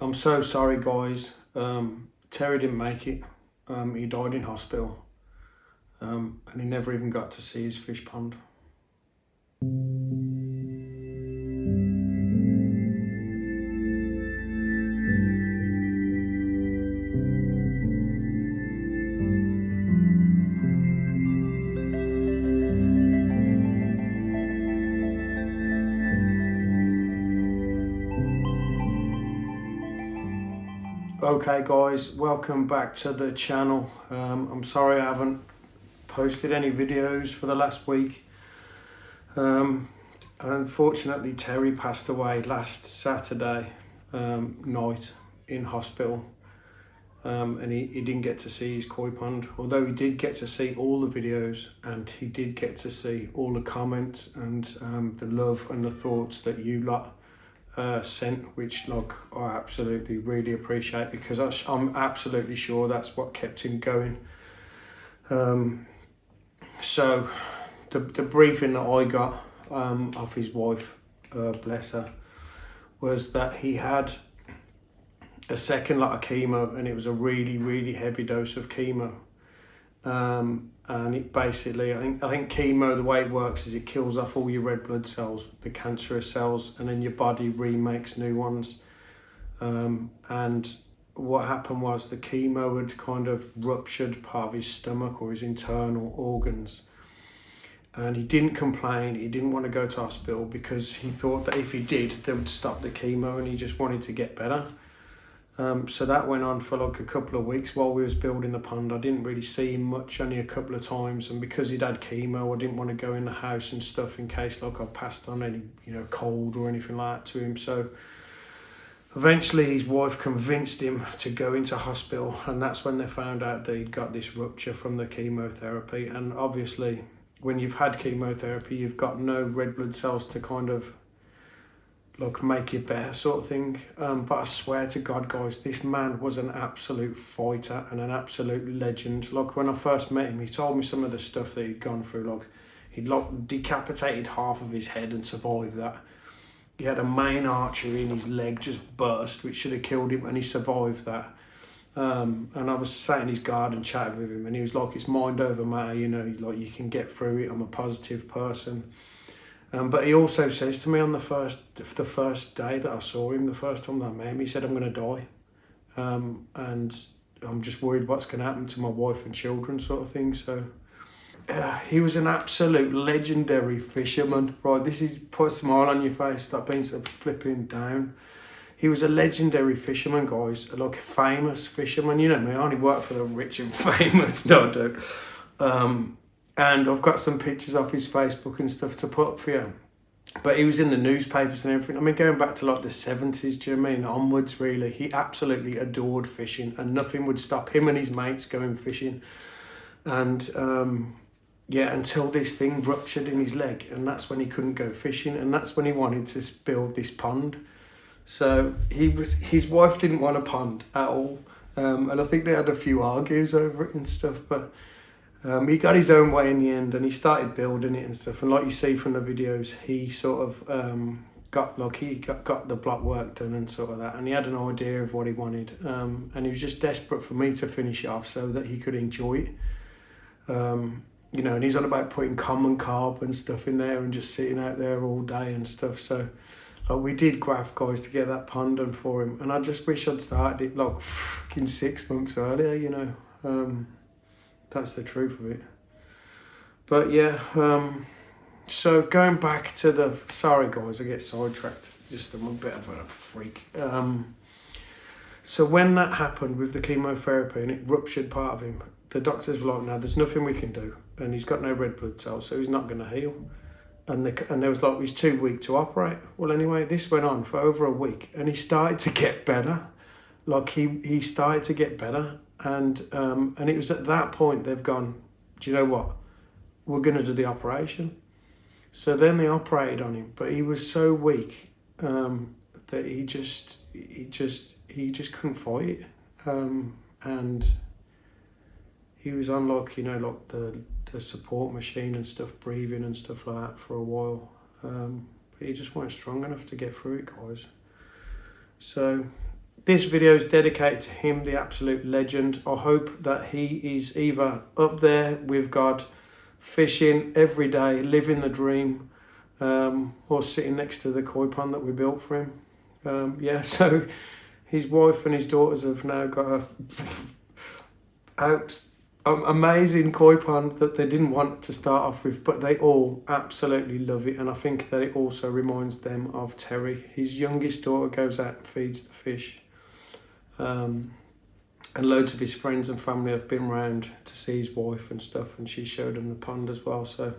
I'm so sorry, guys. Terry didn't make it. He died in hospital, and he never even got to see his fish pond. Okay guys, welcome back to the channel. I'm sorry I haven't posted any videos for the last week. Unfortunately, Terry passed away last Saturday night in hospital, and he didn't get to see his koi pond, although he did get to see all the videos, and he did get to see all the comments and the love and the thoughts that you lot sent, which I absolutely really appreciate, because I'm absolutely sure that's what kept him going. So the briefing that I got off his wife, bless her, was that he had a second lot of chemo, and it was a really heavy dose of chemo. And it basically, I think chemo, the way it works is it kills off all your red blood cells, the cancerous cells, and then your body remakes new ones. And what happened was the chemo had kind of ruptured part of his stomach or his internal organs. And he didn't complain, he didn't want to go to hospital, because he thought that if he did, they would stop the chemo, and he just wanted to get better. So that went on for like a couple of weeks while we was building the pond. I didn't really see him much, only a couple of times, and because he'd had chemo, I didn't want to go in the house and stuff in case I passed on any cold or anything like that to him. So eventually his wife convinced him to go into hospital, and that's when they found out that he'd got this rupture from the chemotherapy. And obviously when you've had chemotherapy, you've got no red blood cells to kind of make it better, sort of thing. But I swear to God, guys, this man was an absolute fighter and an absolute legend. When I first met him, he told me some of the stuff that he'd gone through. He'd decapitated half of his head and survived that. He had a main artery in his leg just burst, which should have killed him, and he survived that. And I was sat in his garden chatting with him, and he was like, it's mind over matter, you can get through it. I'm a positive person. But he also says to me on the first day that I saw him, the first time that I met him, he said, I'm going to die. And I'm just worried what's going to happen to my wife and children, sort of thing. So he was an absolute legendary fisherman. Right, this is, put a smile on your face, stop being so flipping down. He was a legendary fisherman, guys, famous fisherman. You know me, I only work for the rich and famous. No, I don't. And I've got some pictures off his Facebook and stuff to put up for you. But he was in the newspapers and everything. I mean, going back to the 70s, do you know what I mean? Onwards, really. He absolutely adored fishing, and nothing would stop him and his mates going fishing. And yeah, until this thing ruptured in his leg, and that's when he couldn't go fishing, and that's when he wanted to build this pond. So his wife didn't want a pond at all. And I think they had a few argues over it and stuff, but he got his own way in the end, and he started building it and stuff. And like you see from the videos, he sort of got the block work done and sort of that. And he had an idea of what he wanted, and he was just desperate for me to finish it off so that he could enjoy it. And he's on about putting common carp and stuff in there and just sitting out there all day and stuff. So we did graft, guys, to get that pond done for him. And I just wish I'd started it fucking 6 months earlier, That's the truth of it. But yeah, so going back to sorry guys, I get sidetracked. I'm a bit of a freak. So when that happened with the chemotherapy and it ruptured part of him, the doctors were like, no, there's nothing we can do. And he's got no red blood cells, so he's not going to heal. And there was he's too weak to operate. Well, anyway, this went on for over a week, and he started to get better. He started to get better. And it was at that point they've gone, do you know what? We're going to do the operation. So then they operated on him, but he was so weak that he just couldn't fight it. And he was on the support machine and stuff, breathing and stuff like that for a while. But he just weren't strong enough to get through it, guys. So this video is dedicated to him, the absolute legend. I hope that he is either up there with God, fishing every day, living the dream, or sitting next to the koi pond that we built for him. Yeah, so his wife and his daughters have now got a amazing koi pond that they didn't want to start off with, but they all absolutely love it. And I think that it also reminds them of Terry. His youngest daughter goes out and feeds the fish. And loads of his friends and family have been round to see his wife and stuff, and she showed them the pond as well. So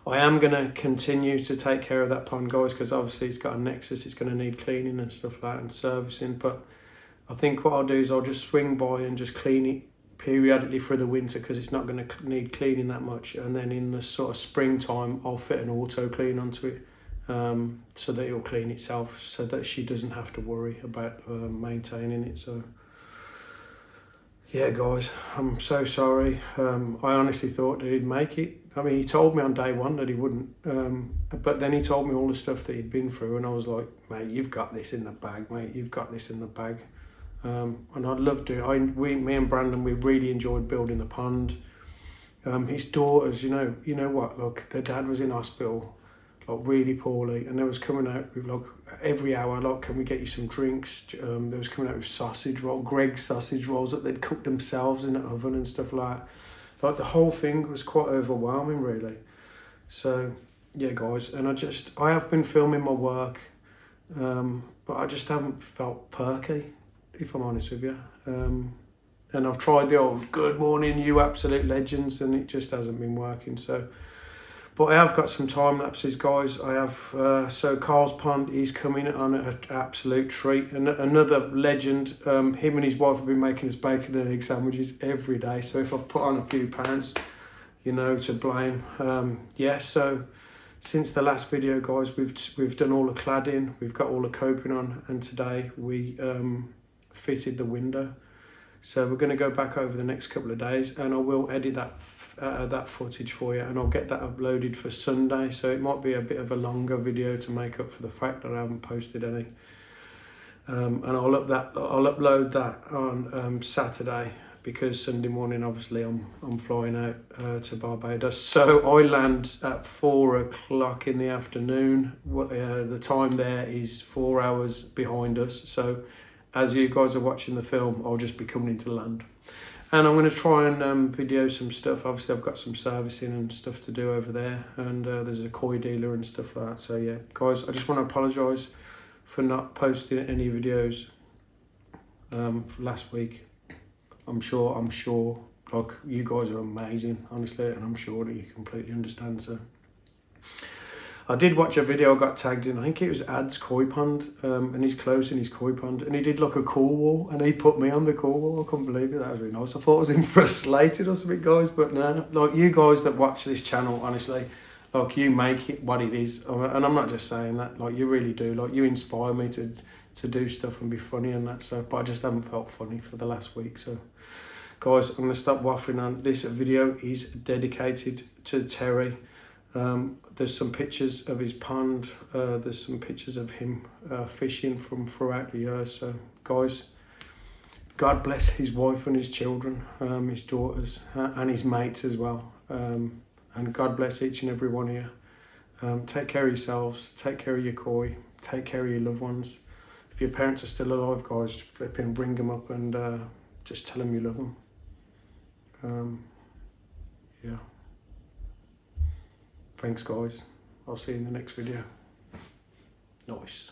I am going to continue to take care of that pond, guys, because obviously it's got a nexus. It's going to need cleaning and stuff like that, and servicing. But I think what I'll do is I'll just swing by and just clean it periodically for the winter, because it's not going to need cleaning that much. And then in the sort of springtime, I'll fit an auto clean onto it, so that it'll clean itself, so that she doesn't have to worry about maintaining it. So yeah, guys, I'm so sorry. I honestly thought that he'd make it. I mean, he told me on day one that he wouldn't, but then he told me all the stuff that he'd been through, and I was like, mate, you've got this in the bag, mate. You've got this in the bag. And I'd love to. Me and Brandon, we really enjoyed building the pond. His daughters, you know what? Look, their dad was in hospital, like really poorly, and they was coming out with like every hour, like, can we get you some drinks? They was coming out with sausage roll, Greg's sausage rolls that they'd cooked themselves in the oven and stuff like that. Like the whole thing was quite overwhelming, really. So yeah, guys, and I have been filming my work, but I just haven't felt perky, if I'm honest with you. And I've tried the old good morning you absolute legends, and it just hasn't been working. So, but I have got some time lapses, guys. I have, so Carl's pond is coming on an absolute treat. And another legend, him and his wife have been making us bacon and egg sandwiches every day. So if I've put on a few pounds, you know, to blame. Yeah, so since the last video, guys, we've done all the cladding, we've got all the coping on, and today we fitted the window. So we're going to go back over the next couple of days, and I will edit that footage for you, and I'll get that uploaded for Sunday. So it might be a bit of a longer video to make up for the fact that I haven't posted any. And I'll upload that on Saturday, because Sunday morning obviously I'm flying out to Barbados. So I land at 4 o'clock in the afternoon. The time there is 4 hours behind us. So as you guys are watching the film, I'll just be coming into land. And I'm going to try and video some stuff. Obviously, I've got some servicing and stuff to do over there. And there's a koi dealer and stuff like that. So yeah, guys, I just want to apologise for not posting any videos for last week. I'm sure, like, you guys are amazing, honestly, and I'm sure that you completely understand. So I did watch a video I got tagged in. I think it was Ad's koi pond, and he's closing his koi pond, and he did like a cool wall, and he put me on the cool wall. I couldn't believe it. That was really nice. I thought I was in frustrated or something, guys, but no. Like, you guys that watch this channel, honestly, like, you make it what it is, and I'm not just saying that. Like, you really do. Like, you inspire me to do stuff and be funny and that stuff. But I just haven't felt funny for the last week. So, guys, I'm gonna stop waffling on. This video is dedicated to Terry. There's some pictures of his pond, there's some pictures of him fishing from throughout the year. So guys, God bless his wife and his children, his daughters, and his mates as well. And God bless each and every one of you. Take care of yourselves, take care of your koi, take care of your loved ones. If your parents are still alive, guys, flip in, bring them up, and just tell them you love them. Yeah. Thanks, guys. I'll see you in the next video. Nice.